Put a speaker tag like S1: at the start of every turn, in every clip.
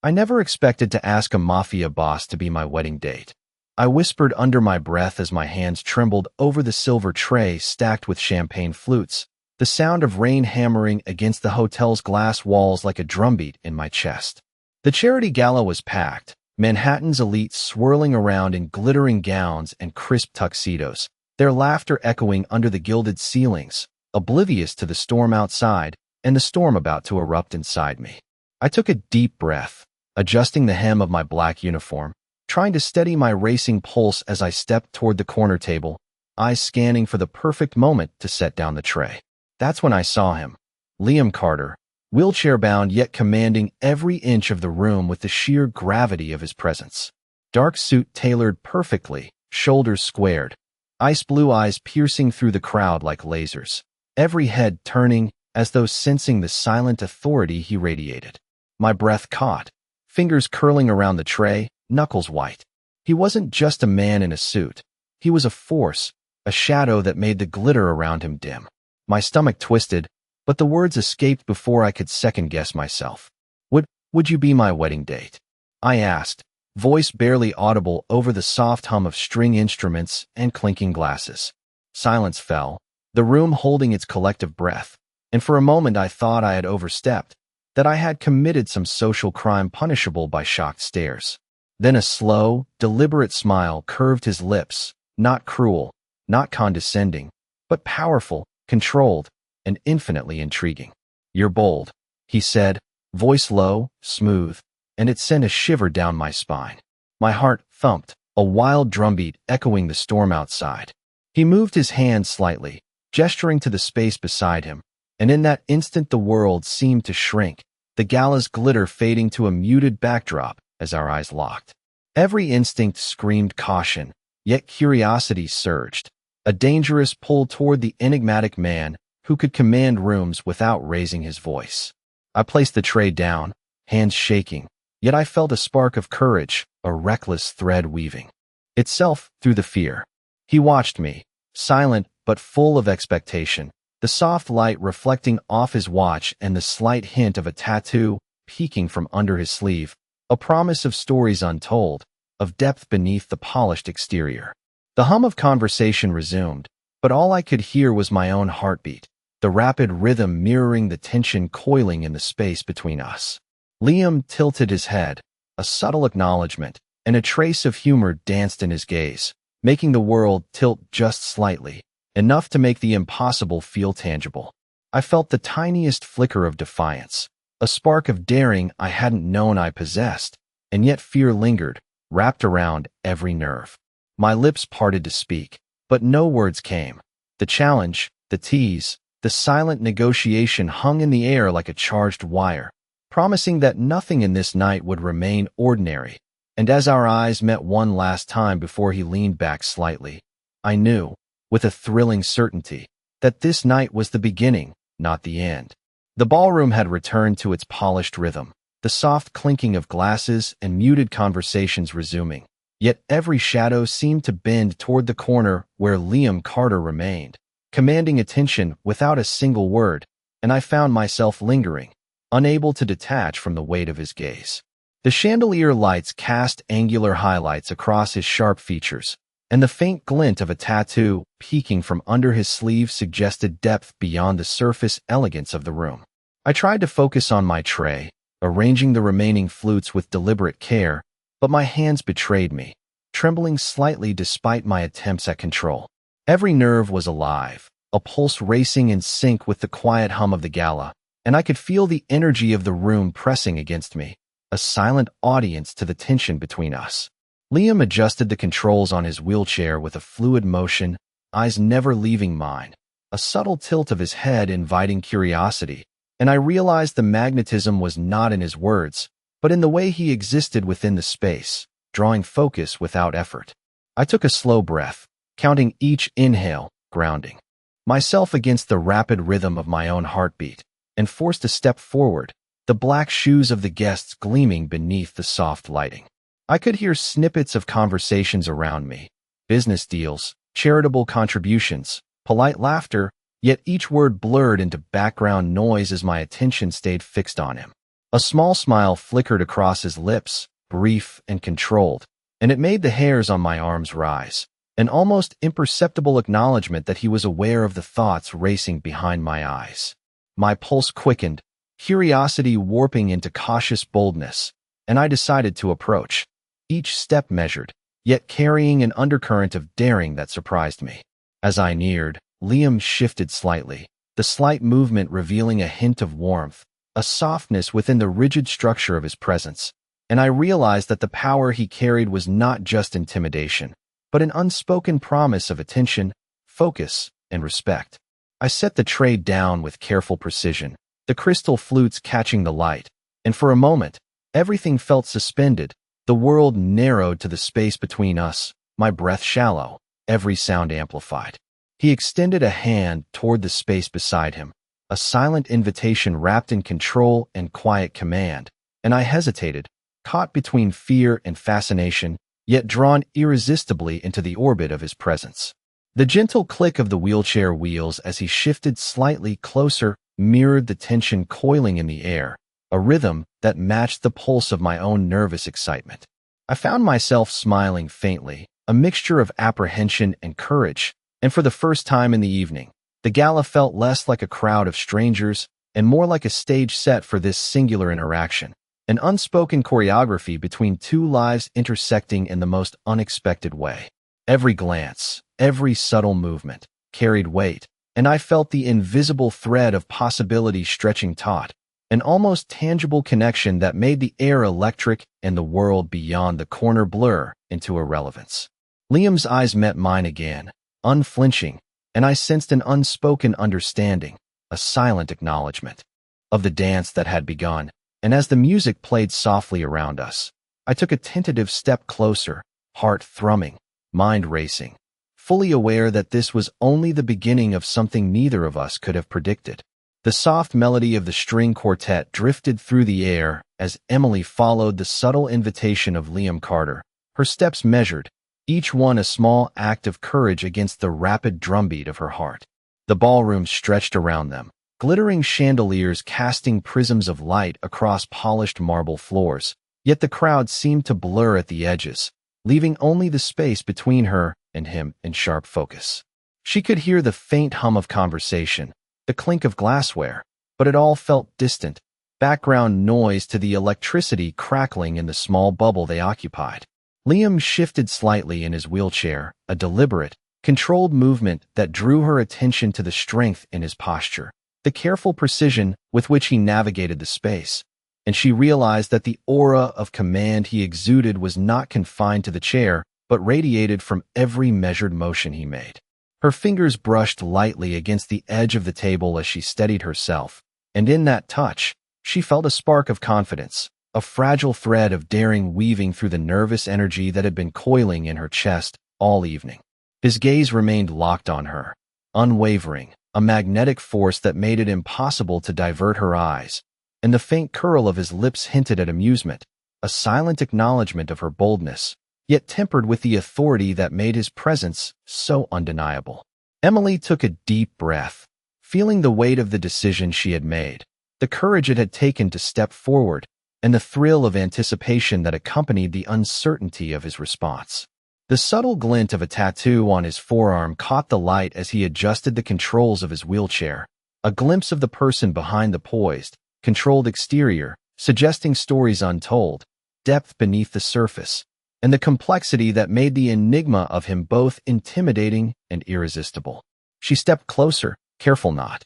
S1: I never expected to ask a Mafia boss to be my wedding date. I whispered under my breath as my hands trembled over the silver tray stacked with champagne flutes, the sound of rain hammering against the hotel's glass walls like a drumbeat in my chest. The charity gala was packed, Manhattan's elite swirling around in glittering gowns and crisp tuxedos, their laughter echoing under the gilded ceilings, oblivious to the storm outside and the storm about to erupt inside me. I took a deep breath, adjusting the hem of my black uniform, trying to steady my racing pulse as I stepped toward the corner table, eyes scanning for the perfect moment to set down the tray. That's when I saw him, Liam Carter, wheelchair-bound yet commanding every inch of the room with the sheer gravity of his presence. Dark suit tailored perfectly, shoulders squared, ice blue eyes piercing through the crowd like lasers, every head turning as though sensing the silent authority he radiated. My breath caught, fingers curling around the tray, knuckles white. He wasn't just a man in a suit. He was a force, a shadow that made the glitter around him dim. My stomach twisted, but the words escaped before I could second-guess myself. Would you be my wedding date? I asked, voice barely audible over the soft hum of string instruments and clinking glasses. Silence fell, the room holding its collective breath, and for a moment I thought I had overstepped, that I had committed some social crime punishable by shocked stares. Then a slow, deliberate smile curved his lips, not cruel, not condescending, but powerful, controlled, and infinitely intriguing. "You're bold," he said, voice low, smooth, and it sent a shiver down my spine. My heart thumped, a wild drumbeat echoing the storm outside. He moved his hand slightly, gesturing to the space beside him, and in that instant the world seemed to shrink, the gala's glitter fading to a muted backdrop as our eyes locked. Every instinct screamed caution, yet curiosity surged, a dangerous pull toward the enigmatic man who could command rooms without raising his voice. I placed the tray down, hands shaking, yet I felt a spark of courage, a reckless thread weaving itself through the fear. He watched me, silent but full of expectation, the soft light reflecting off his watch and the slight hint of a tattoo peeking from under his sleeve, a promise of stories untold, of depth beneath the polished exterior. The hum of conversation resumed, but all I could hear was my own heartbeat, the rapid rhythm mirroring the tension coiling in the space between us. Liam tilted his head, a subtle acknowledgment, and a trace of humor danced in his gaze, making the world tilt just slightly, enough to make the impossible feel tangible. I felt the tiniest flicker of defiance, a spark of daring I hadn't known I possessed, and yet fear lingered, wrapped around every nerve. My lips parted to speak, but no words came. The challenge, the tease, the silent negotiation hung in the air like a charged wire, promising that nothing in this night would remain ordinary. And as our eyes met one last time before he leaned back slightly, I knew, with a thrilling certainty, that this night was the beginning, not the end. The ballroom had returned to its polished rhythm, the soft clinking of glasses and muted conversations resuming. Yet every shadow seemed to bend toward the corner where Liam Carter remained, commanding attention without a single word, and I found myself lingering, unable to detach from the weight of his gaze. The chandelier lights cast angular highlights across his sharp features, and the faint glint of a tattoo peeking from under his sleeve suggested depth beyond the surface elegance of the room. I tried to focus on my tray, arranging the remaining flutes with deliberate care, but my hands betrayed me, trembling slightly despite my attempts at control. Every nerve was alive, a pulse racing in sync with the quiet hum of the gala, and I could feel the energy of the room pressing against me, a silent audience to the tension between us. Liam adjusted the controls on his wheelchair with a fluid motion, eyes never leaving mine, a subtle tilt of his head inviting curiosity, and I realized the magnetism was not in his words, but in the way he existed within the space, drawing focus without effort. I took a slow breath, counting each inhale, grounding myself against the rapid rhythm of my own heartbeat, and forced a step forward, the black shoes of the guests gleaming beneath the soft lighting. I could hear snippets of conversations around me, business deals, charitable contributions, polite laughter, yet each word blurred into background noise as my attention stayed fixed on him. A small smile flickered across his lips, brief and controlled, and it made the hairs on my arms rise, an almost imperceptible acknowledgment that he was aware of the thoughts racing behind my eyes. My pulse quickened, curiosity warping into cautious boldness, and I decided to approach, each step measured, yet carrying an undercurrent of daring that surprised me. As I neared, Liam shifted slightly, the slight movement revealing a hint of warmth, a softness within the rigid structure of his presence, and I realized that the power he carried was not just intimidation, but an unspoken promise of attention, focus, and respect. I set the tray down with careful precision, the crystal flutes catching the light, and for a moment, everything felt suspended, the world narrowed to the space between us, my breath shallow, every sound amplified. He extended a hand toward the space beside him, a silent invitation wrapped in control and quiet command, and I hesitated, caught between fear and fascination, yet drawn irresistibly into the orbit of his presence. The gentle click of the wheelchair wheels as he shifted slightly closer mirrored the tension coiling in the air, a rhythm that matched the pulse of my own nervous excitement. I found myself smiling faintly, a mixture of apprehension and courage, and for the first time in the evening, the gala felt less like a crowd of strangers and more like a stage set for this singular interaction, an unspoken choreography between two lives intersecting in the most unexpected way. Every glance, every subtle movement, carried weight, and I felt the invisible thread of possibility stretching taut, an almost tangible connection that made the air electric and the world beyond the corner blur into irrelevance. Liam's eyes met mine again, unflinching, and I sensed an unspoken understanding, a silent acknowledgment of the dance that had begun, and as the music played softly around us, I took a tentative step closer, heart thrumming, mind racing, fully aware that this was only the beginning of something neither of us could have predicted. The soft melody of the string quartet drifted through the air as Emily followed the subtle invitation of Liam Carter, her steps measured, each one a small act of courage against the rapid drumbeat of her heart. The ballroom stretched around them, glittering chandeliers casting prisms of light across polished marble floors, yet the crowd seemed to blur at the edges, leaving only the space between her and him in sharp focus. She could hear the faint hum of conversation, the clink of glassware, but it all felt distant, background noise to the electricity crackling in the small bubble they occupied. Liam shifted slightly in his wheelchair, a deliberate, controlled movement that drew her attention to the strength in his posture, the careful precision with which he navigated the space, and she realized that the aura of command he exuded was not confined to the chair, but radiated from every measured motion he made. Her fingers brushed lightly against the edge of the table as she steadied herself, and in that touch, she felt a spark of confidence, a fragile thread of daring weaving through the nervous energy that had been coiling in her chest all evening. His gaze remained locked on her, unwavering, a magnetic force that made it impossible to divert her eyes, and the faint curl of his lips hinted at amusement, a silent acknowledgment of her boldness, yet tempered with the authority that made his presence so undeniable. Emily took a deep breath, feeling the weight of the decision she had made, the courage it had taken to step forward, and the thrill of anticipation that accompanied the uncertainty of his response. The subtle glint of a tattoo on his forearm caught the light as he adjusted the controls of his wheelchair, a glimpse of the person behind the poised, controlled exterior, suggesting stories untold, depth beneath the surface, and the complexity that made the enigma of him both intimidating and irresistible. She stepped closer, careful not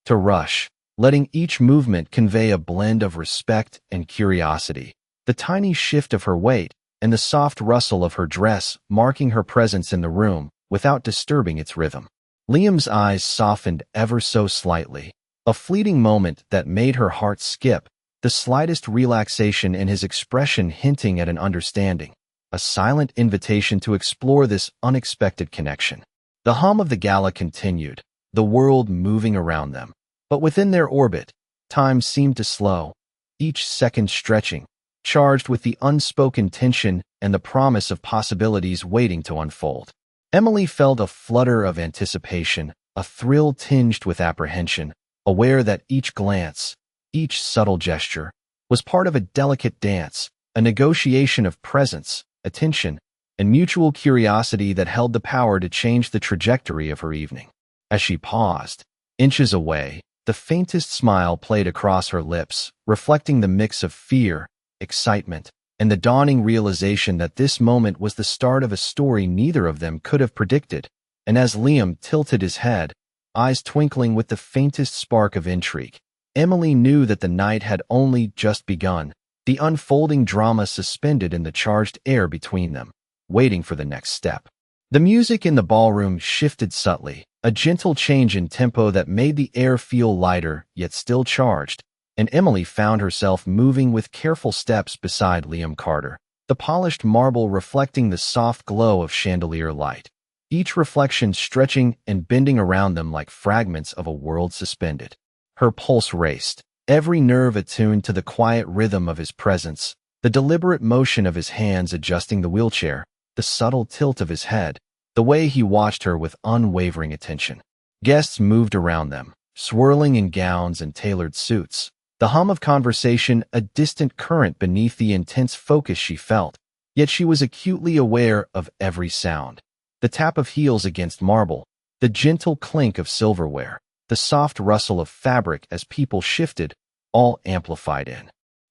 S1: to rush, letting each movement convey a blend of respect and curiosity, the tiny shift of her weight and the soft rustle of her dress marking her presence in the room without disturbing its rhythm. Liam's eyes softened ever so slightly, a fleeting moment that made her heart skip, the slightest relaxation in his expression hinting at an understanding, a silent invitation to explore this unexpected connection. The hum of the gala continued, the world moving around them, but within their orbit, time seemed to slow, each second stretching, charged with the unspoken tension and the promise of possibilities waiting to unfold. Emily felt a flutter of anticipation, a thrill tinged with apprehension, aware that each glance, each subtle gesture, was part of a delicate dance, a negotiation of presence, attention, and mutual curiosity that held the power to change the trajectory of her evening. As she paused, inches away, the faintest smile played across her lips, reflecting the mix of fear, excitement, and the dawning realization that this moment was the start of a story neither of them could have predicted. And as Liam tilted his head, eyes twinkling with the faintest spark of intrigue, Emily knew that the night had only just begun, the unfolding drama suspended in the charged air between them, waiting for the next step. The music in the ballroom shifted subtly, a gentle change in tempo that made the air feel lighter yet still charged, and Emily found herself moving with careful steps beside Liam Carter, the polished marble reflecting the soft glow of chandelier light, each reflection stretching and bending around them like fragments of a world suspended. Her pulse raced, every nerve attuned to the quiet rhythm of his presence, the deliberate motion of his hands adjusting the wheelchair, the subtle tilt of his head, the way he watched her with unwavering attention. Guests moved around them, swirling in gowns and tailored suits, the hum of conversation a distant current beneath the intense focus she felt, yet she was acutely aware of every sound. The tap of heels against marble, the gentle clink of silverware, the soft rustle of fabric as people shifted, all amplified in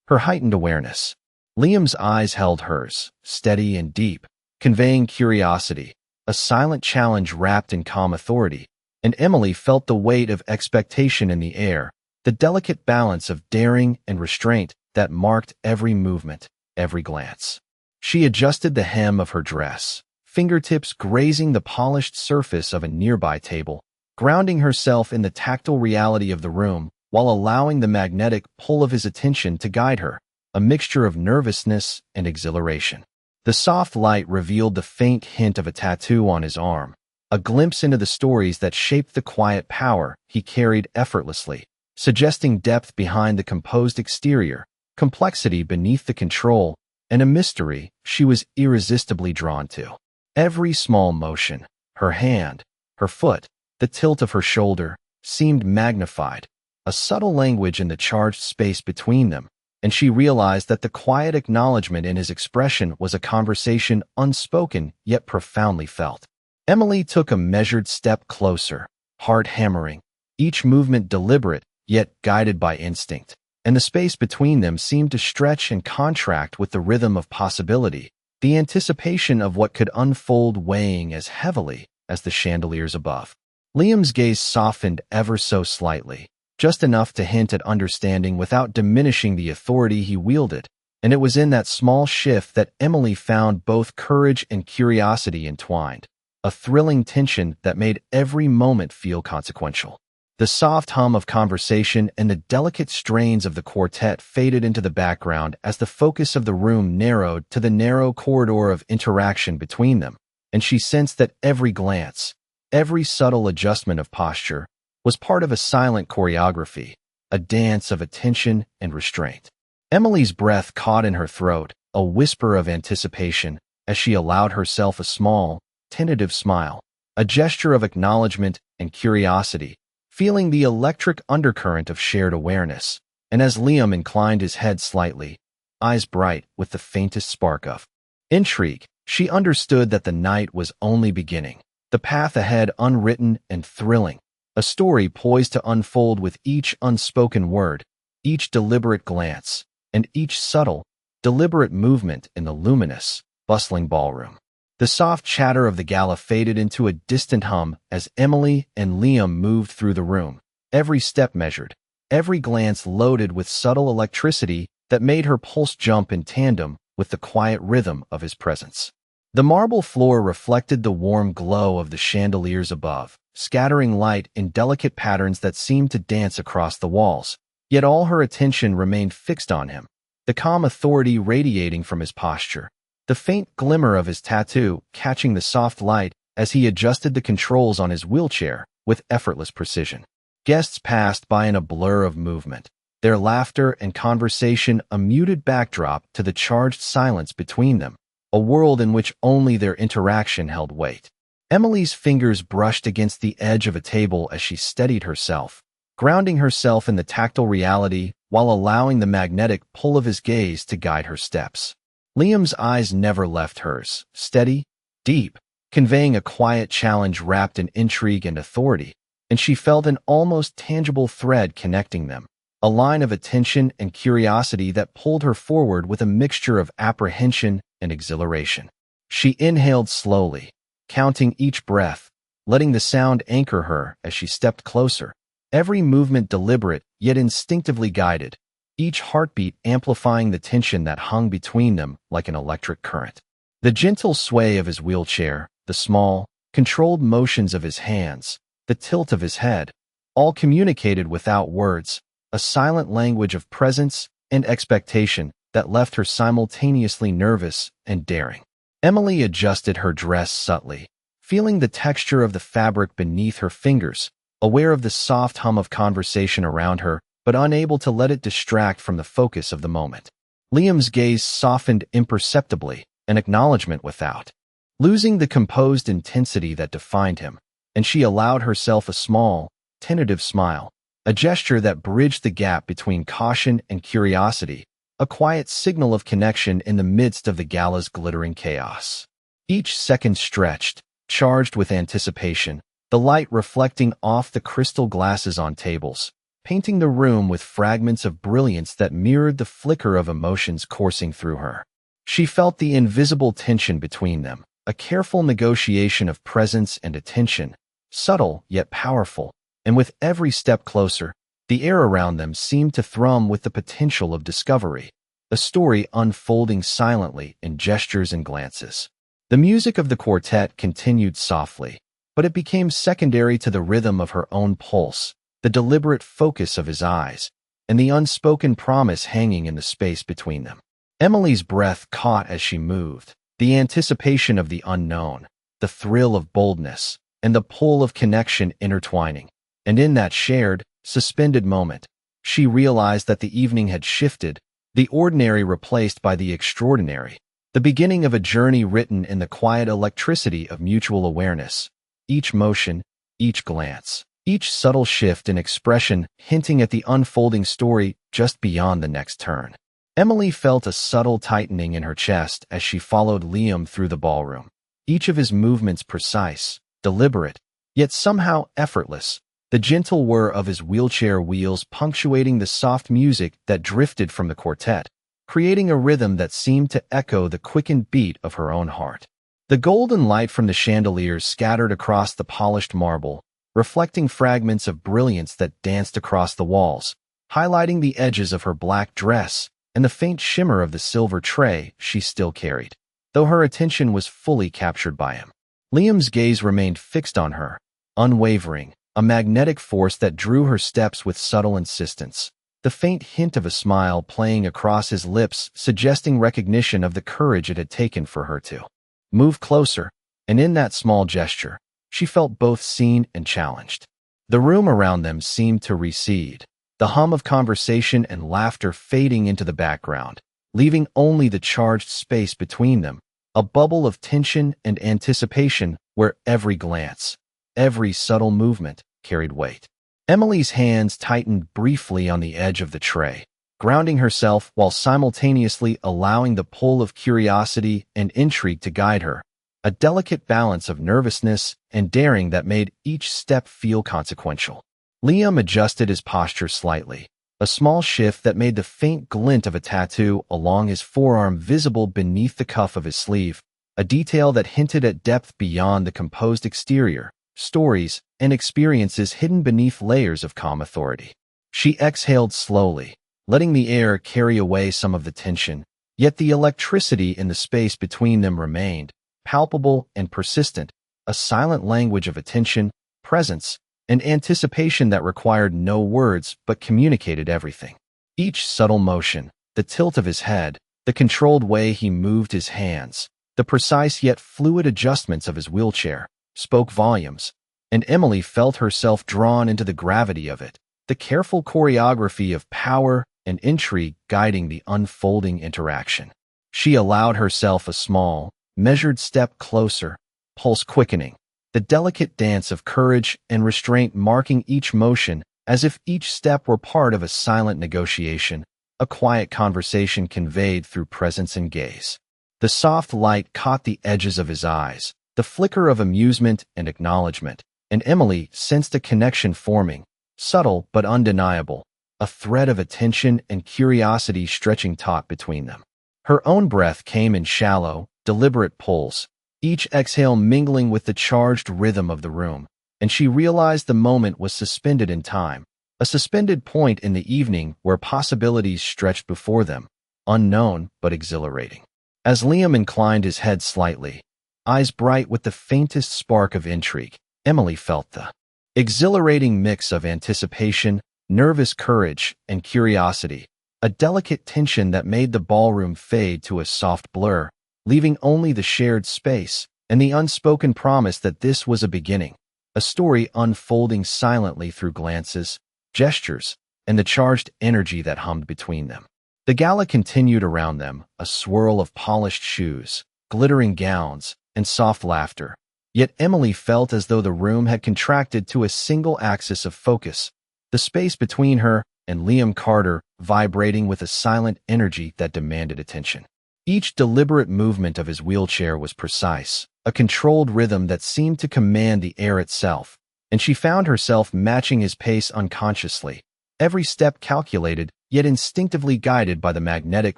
S1: her heightened awareness. Liam's eyes held hers, steady and deep, conveying curiosity, a silent challenge wrapped in calm authority, and Emily felt the weight of expectation in the air, the delicate balance of daring and restraint that marked every movement, every glance. She adjusted the hem of her dress, fingertips grazing the polished surface of a nearby table, grounding herself in the tactile reality of the room while allowing the magnetic pull of his attention to guide her, a mixture of nervousness and exhilaration. The soft light revealed the faint hint of a tattoo on his arm, a glimpse into the stories that shaped the quiet power he carried effortlessly, suggesting depth behind the composed exterior, complexity beneath the control, and a mystery she was irresistibly drawn to. Every small motion, her hand, her foot, the tilt of her shoulder, seemed magnified, a subtle language in the charged space between them, and she realized that the quiet acknowledgment in his expression was a conversation unspoken yet profoundly felt. Emily took a measured step closer, heart hammering, each movement deliberate yet guided by instinct, and the space between them seemed to stretch and contract with the rhythm of possibility, the anticipation of what could unfold weighing as heavily as the chandeliers above. Liam's gaze softened ever so slightly, just enough to hint at understanding without diminishing the authority he wielded, and it was in that small shift that Emily found both courage and curiosity entwined, a thrilling tension that made every moment feel consequential. The soft hum of conversation and the delicate strains of the quartet faded into the background as the focus of the room narrowed to the narrow corridor of interaction between them, and she sensed that every glance, every subtle adjustment of posture, was part of a silent choreography, a dance of attention and restraint. Emily's breath caught in her throat, a whisper of anticipation, as she allowed herself a small, tentative smile, a gesture of acknowledgment and curiosity, feeling the electric undercurrent of shared awareness. And as Liam inclined his head slightly, eyes bright with the faintest spark of intrigue, she understood that the night was only beginning, the path ahead unwritten and thrilling, a story poised to unfold with each unspoken word, each deliberate glance, and each subtle, deliberate movement in the luminous, bustling ballroom. The soft chatter of the gala faded into a distant hum as Emily and Liam moved through the room, every step measured, every glance loaded with subtle electricity that made her pulse jump in tandem with the quiet rhythm of his presence. The marble floor reflected the warm glow of the chandeliers above, scattering light in delicate patterns that seemed to dance across the walls, yet all her attention remained fixed on him, the calm authority radiating from his posture, the faint glimmer of his tattoo catching the soft light as he adjusted the controls on his wheelchair with effortless precision. Guests passed by in a blur of movement, their laughter and conversation a muted backdrop to the charged silence between them, a world in which only their interaction held weight. Emily's fingers brushed against the edge of a table as she steadied herself, grounding herself in the tactile reality while allowing the magnetic pull of his gaze to guide her steps. Liam's eyes never left hers, steady, deep, conveying a quiet challenge wrapped in intrigue and authority, and she felt an almost tangible thread connecting them, a line of attention and curiosity that pulled her forward with a mixture of apprehension and exhilaration. She inhaled slowly, counting each breath, letting the sound anchor her as she stepped closer, every movement deliberate yet instinctively guided, each heartbeat amplifying the tension that hung between them like an electric current. The gentle sway of his wheelchair, the small, controlled motions of his hands, the tilt of his head, all communicated without words, a silent language of presence and expectation that left her simultaneously nervous and daring. Emily adjusted her dress subtly, feeling the texture of the fabric beneath her fingers, aware of the soft hum of conversation around her, but unable to let it distract from the focus of the moment. Liam's gaze softened imperceptibly, an acknowledgment without, losing the composed intensity that defined him, and she allowed herself a small, tentative smile, a gesture that bridged the gap between caution and curiosity, a quiet signal of connection in the midst of the gala's glittering chaos. Each second stretched, charged with anticipation, the light reflecting off the crystal glasses on tables, painting the room with fragments of brilliance that mirrored the flicker of emotions coursing through her. She felt the invisible tension between them, a careful negotiation of presence and attention, subtle yet powerful, and with every step closer, the air around them seemed to thrum with the potential of discovery, a story unfolding silently in gestures and glances. The music of the quartet continued softly, but it became secondary to the rhythm of her own pulse, the deliberate focus of his eyes, and the unspoken promise hanging in the space between them. Emily's breath caught as she moved, the anticipation of the unknown, the thrill of boldness, and the pull of connection intertwining. And in that shared, suspended moment, she realized that the evening had shifted, the ordinary replaced by the extraordinary, the beginning of a journey written in the quiet electricity of mutual awareness. Each motion, each glance, each subtle shift in expression hinting at the unfolding story just beyond the next turn. Emily felt a subtle tightening in her chest as she followed Liam through the ballroom, each of his movements precise, deliberate, yet somehow effortless, the gentle whir of his wheelchair wheels punctuating the soft music that drifted from the quartet, creating a rhythm that seemed to echo the quickened beat of her own heart. The golden light from the chandeliers scattered across the polished marble, reflecting fragments of brilliance that danced across the walls, highlighting the edges of her black dress and the faint shimmer of the silver tray she still carried, though her attention was fully captured by him. Liam's gaze remained fixed on her, unwavering, a magnetic force that drew her steps with subtle insistence, the faint hint of a smile playing across his lips suggesting recognition of the courage it had taken for her to move closer, and in that small gesture, she felt both seen and challenged. The room around them seemed to recede, the hum of conversation and laughter fading into the background, leaving only the charged space between them, a bubble of tension and anticipation where every glance, every subtle movement carried weight. Emily's hands tightened briefly on the edge of the tray, grounding herself while simultaneously allowing the pull of curiosity and intrigue to guide her, a delicate balance of nervousness and daring that made each step feel consequential. Liam adjusted his posture slightly, a small shift that made the faint glint of a tattoo along his forearm visible beneath the cuff of his sleeve, a detail that hinted at depth beyond the composed exterior, stories, and experiences hidden beneath layers of calm authority. She exhaled slowly, letting the air carry away some of the tension, yet the electricity in the space between them remained, palpable and persistent, a silent language of attention, presence, and anticipation that required no words but communicated everything. Each subtle motion, the tilt of his head, the controlled way he moved his hands, the precise yet fluid adjustments of his wheelchair, spoke volumes, and Emily felt herself drawn into the gravity of it, the careful choreography of power and intrigue guiding the unfolding interaction. She allowed herself a small, measured step closer, pulse quickening, the delicate dance of courage and restraint marking each motion as if each step were part of a silent negotiation, a quiet conversation conveyed through presence and gaze. The soft light caught the edges of his eyes, the flicker of amusement and acknowledgment, and Emily sensed a connection forming, subtle but undeniable, a thread of attention and curiosity stretching taut between them. Her own breath came in shallow, deliberate pulls, each exhale mingling with the charged rhythm of the room, and she realized the moment was suspended in time, a suspended point in the evening where possibilities stretched before them, unknown but exhilarating. As Liam inclined his head slightly, eyes bright with the faintest spark of intrigue, Emily felt the exhilarating mix of anticipation, nervous courage, and curiosity, a delicate tension that made the ballroom fade to a soft blur, leaving only the shared space and the unspoken promise that this was a beginning, a story unfolding silently through glances, gestures, and the charged energy that hummed between them. The gala continued around them, a swirl of polished shoes, glittering gowns, and soft laughter. Yet Emily felt as though the room had contracted to a single axis of focus, the space between her and Liam Carter vibrating with a silent energy that demanded attention. Each deliberate movement of his wheelchair was precise, a controlled rhythm that seemed to command the air itself, and she found herself matching his pace unconsciously, every step calculated, yet instinctively guided by the magnetic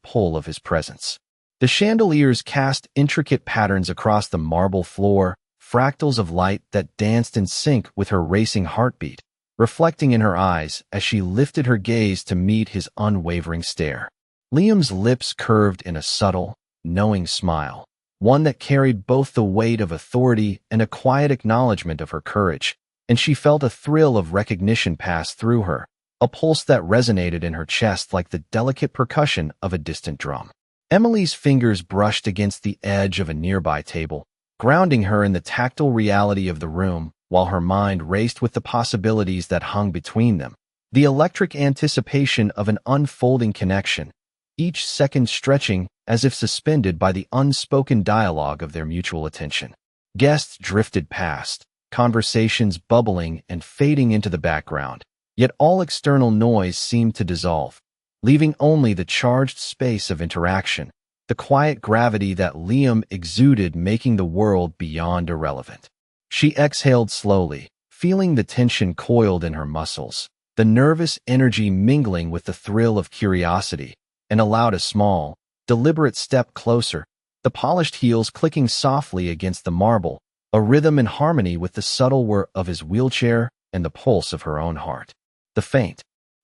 S1: pull of his presence. The chandeliers cast intricate patterns across the marble floor, fractals of light that danced in sync with her racing heartbeat, reflecting in her eyes as she lifted her gaze to meet his unwavering stare. Liam's lips curved in a subtle, knowing smile, one that carried both the weight of authority and a quiet acknowledgment of her courage, and she felt a thrill of recognition pass through her, a pulse that resonated in her chest like the delicate percussion of a distant drum. Emily's fingers brushed against the edge of a nearby table, grounding her in the tactile reality of the room, while her mind raced with the possibilities that hung between them, the electric anticipation of an unfolding connection, each second stretching as if suspended by the unspoken dialogue of their mutual attention. Guests drifted past, conversations bubbling and fading into the background, yet all external noise seemed to dissolve, leaving only the charged space of interaction, the quiet gravity that Liam exuded making the world beyond irrelevant. She exhaled slowly, feeling the tension coiled in her muscles, the nervous energy mingling with the thrill of curiosity, and allowed a small, deliberate step closer, the polished heels clicking softly against the marble, a rhythm in harmony with the subtle whir of his wheelchair and the pulse of her own heart. The faint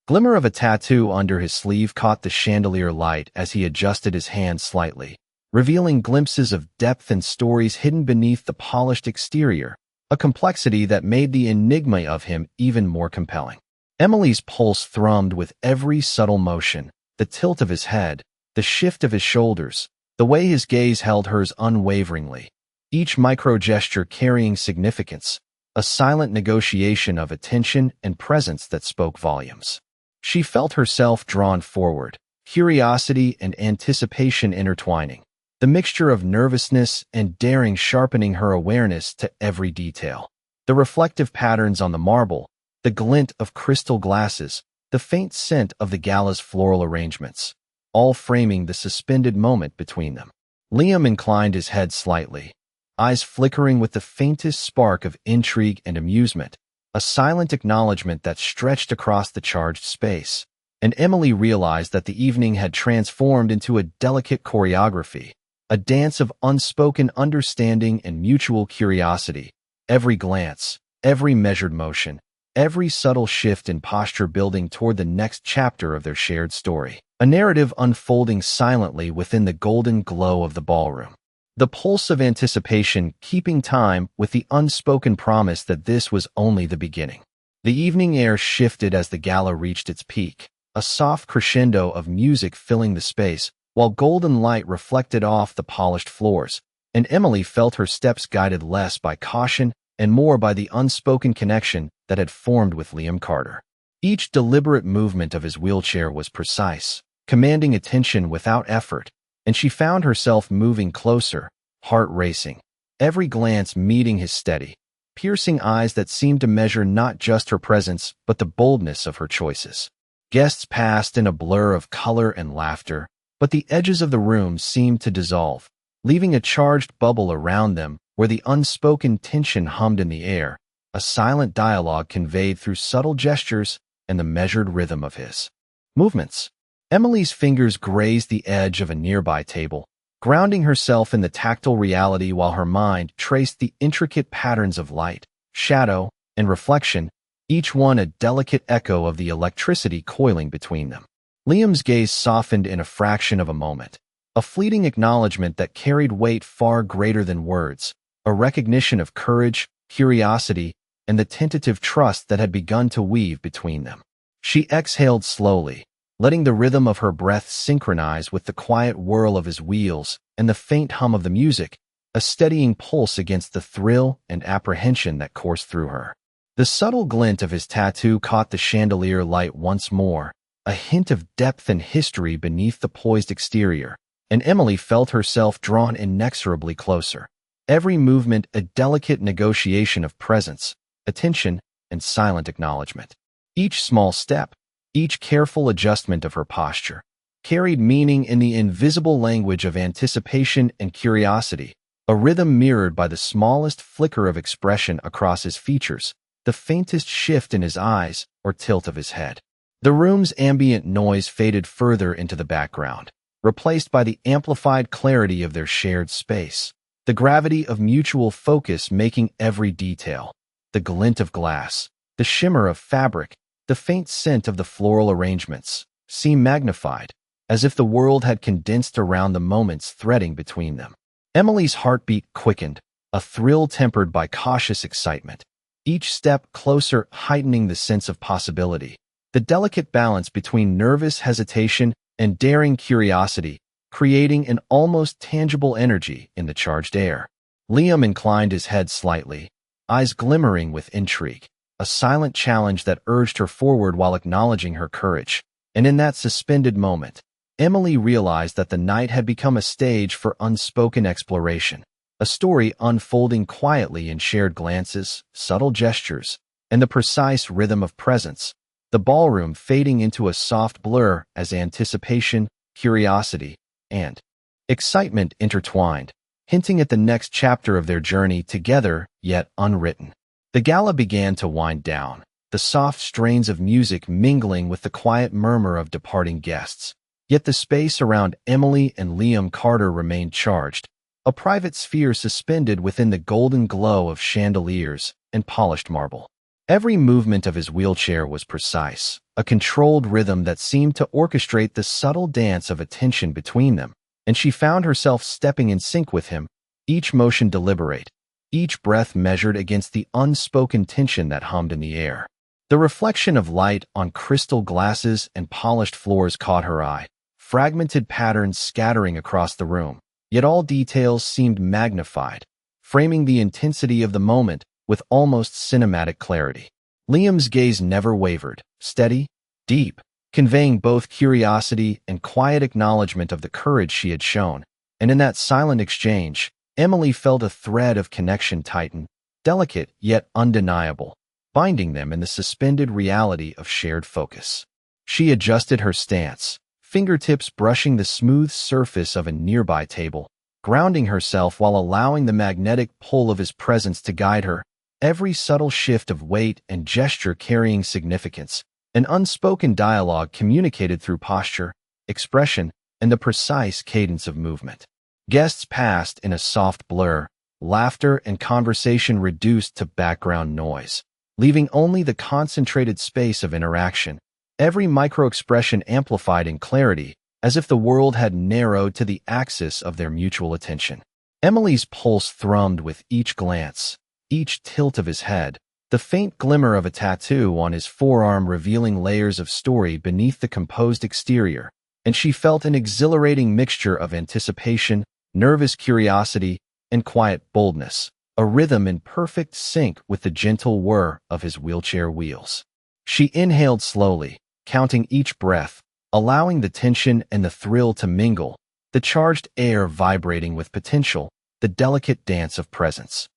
S1: glimmer of a tattoo under his sleeve caught the chandelier light as he adjusted his hand slightly, revealing glimpses of depth and stories hidden beneath the polished exterior, a complexity that made the enigma of him even more compelling. Emily's pulse thrummed with every subtle motion, the tilt of his head, the shift of his shoulders, the way his gaze held hers unwaveringly, each micro-gesture carrying significance, a silent negotiation of attention and presence that spoke volumes. She felt herself drawn forward, curiosity and anticipation intertwining, the mixture of nervousness and daring sharpening her awareness to every detail. The reflective patterns on the marble, the glint of crystal glasses, the faint scent of the gala's floral arrangements, all framing the suspended moment between them. Liam inclined his head slightly, eyes flickering with the faintest spark of intrigue and amusement, a silent acknowledgment that stretched across the charged space, and Emily realized that the evening had transformed into a delicate choreography, a dance of unspoken understanding and mutual curiosity. Every glance, every measured motion, every subtle shift in posture building toward the next chapter of their shared story, a narrative unfolding silently within the golden glow of the ballroom. The pulse of anticipation keeping time with the unspoken promise that this was only the beginning. The evening air shifted as the gala reached its peak, a soft crescendo of music filling the space, while golden light reflected off the polished floors, and Emily felt her steps guided less by caution and more by the unspoken connection that had formed with Liam Carter. Each deliberate movement of his wheelchair was precise, commanding attention without effort, and she found herself moving closer, heart racing, every glance meeting his steady, piercing eyes that seemed to measure not just her presence, but the boldness of her choices. Guests passed in a blur of color and laughter, but the edges of the room seemed to dissolve, leaving a charged bubble around them where the unspoken tension hummed in the air, a silent dialogue conveyed through subtle gestures and the measured rhythm of his movements. Emily's fingers grazed the edge of a nearby table, grounding herself in the tactile reality while her mind traced the intricate patterns of light, shadow, and reflection, each one a delicate echo of the electricity coiling between them. Liam's gaze softened in a fraction of a moment, a fleeting acknowledgment that carried weight far greater than words, a recognition of courage, curiosity, and the tentative trust that had begun to weave between them. She exhaled slowly, letting the rhythm of her breath synchronize with the quiet whirl of his wheels and the faint hum of the music, a steadying pulse against the thrill and apprehension that coursed through her. The subtle glint of his tattoo caught the chandelier light once more, a hint of depth and history beneath the poised exterior, and Emily felt herself drawn inexorably closer. Every movement a delicate negotiation of presence, attention, and silent acknowledgment. Each small step, each careful adjustment of her posture, carried meaning in the invisible language of anticipation and curiosity, a rhythm mirrored by the smallest flicker of expression across his features, the faintest shift in his eyes or tilt of his head. The room's ambient noise faded further into the background, replaced by the amplified clarity of their shared space, the gravity of mutual focus making every detail, the glint of glass, the shimmer of fabric, the faint scent of the floral arrangements, seem magnified, as if the world had condensed around the moments threading between them. Emily's heartbeat quickened, a thrill tempered by cautious excitement, each step closer heightening the sense of possibility, the delicate balance between nervous hesitation and daring curiosity, creating an almost tangible energy in the charged air. Liam inclined his head slightly, eyes glimmering with intrigue, a silent challenge that urged her forward while acknowledging her courage. And in that suspended moment, Emily realized that the night had become a stage for unspoken exploration, a story unfolding quietly in shared glances, subtle gestures, and the precise rhythm of presence, the ballroom fading into a soft blur as anticipation, curiosity, and excitement intertwined, hinting at the next chapter of their journey together, yet unwritten. The gala began to wind down, the soft strains of music mingling with the quiet murmur of departing guests. Yet the space around Emily and Liam Carter remained charged, a private sphere suspended within the golden glow of chandeliers and polished marble. Every movement of his wheelchair was precise, a controlled rhythm that seemed to orchestrate the subtle dance of attention between them, and she found herself stepping in sync with him, each motion deliberate, each breath measured against the unspoken tension that hummed in the air. The reflection of light on crystal glasses and polished floors caught her eye, fragmented patterns scattering across the room, yet all details seemed magnified, framing the intensity of the moment with almost cinematic clarity. Liam's gaze never wavered, steady, deep, conveying both curiosity and quiet acknowledgment of the courage she had shown, and in that silent exchange, Emily felt a thread of connection tighten, delicate yet undeniable, binding them in the suspended reality of shared focus. She adjusted her stance, fingertips brushing the smooth surface of a nearby table, grounding herself while allowing the magnetic pull of his presence to guide her, every subtle shift of weight and gesture carrying significance, an unspoken dialogue communicated through posture, expression, and the precise cadence of movement. Guests passed in a soft blur, laughter and conversation reduced to background noise, leaving only the concentrated space of interaction, every microexpression amplified in clarity, as if the world had narrowed to the axis of their mutual attention. Emily's pulse thrummed with each glance, each tilt of his head, the faint glimmer of a tattoo on his forearm revealing layers of story beneath the composed exterior, and she felt an exhilarating mixture of anticipation, nervous curiosity, and quiet boldness, a rhythm in perfect sync with the gentle whir of his wheelchair wheels. She inhaled slowly, counting each breath, allowing the tension and the thrill to mingle, the charged air vibrating with potential, the delicate dance of presence.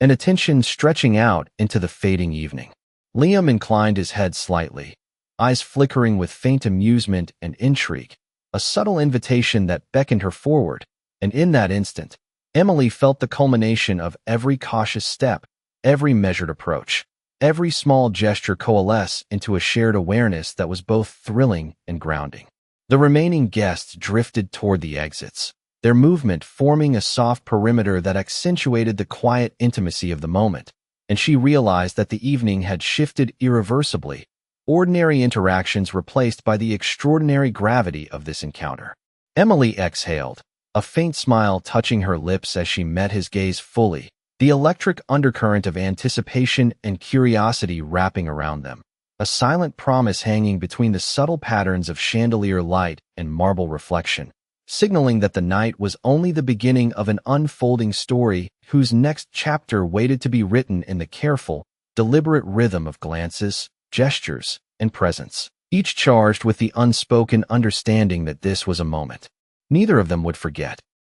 S1: and attention stretching out into the fading evening. Liam inclined his head slightly, eyes flickering with faint amusement and intrigue, a subtle invitation that beckoned her forward, and in that instant, Emily felt the culmination of every cautious step, every measured approach. Every small gesture coalesced into a shared awareness that was both thrilling and grounding. The remaining guests drifted toward the exits, their movement forming a soft perimeter that accentuated the quiet intimacy of the moment, and she realized that the evening had shifted irreversibly, ordinary interactions replaced by the extraordinary gravity of this encounter. Emily exhaled, a faint smile touching her lips as she met his gaze fully, the electric undercurrent of anticipation and curiosity wrapping around them, a silent promise hanging between the subtle patterns of chandelier light and marble reflection, signaling that the night was only the beginning of an unfolding story whose next chapter waited to be written in the careful, deliberate rhythm of glances, gestures, and presence, each charged with the unspoken understanding that this was a moment neither of them would forget.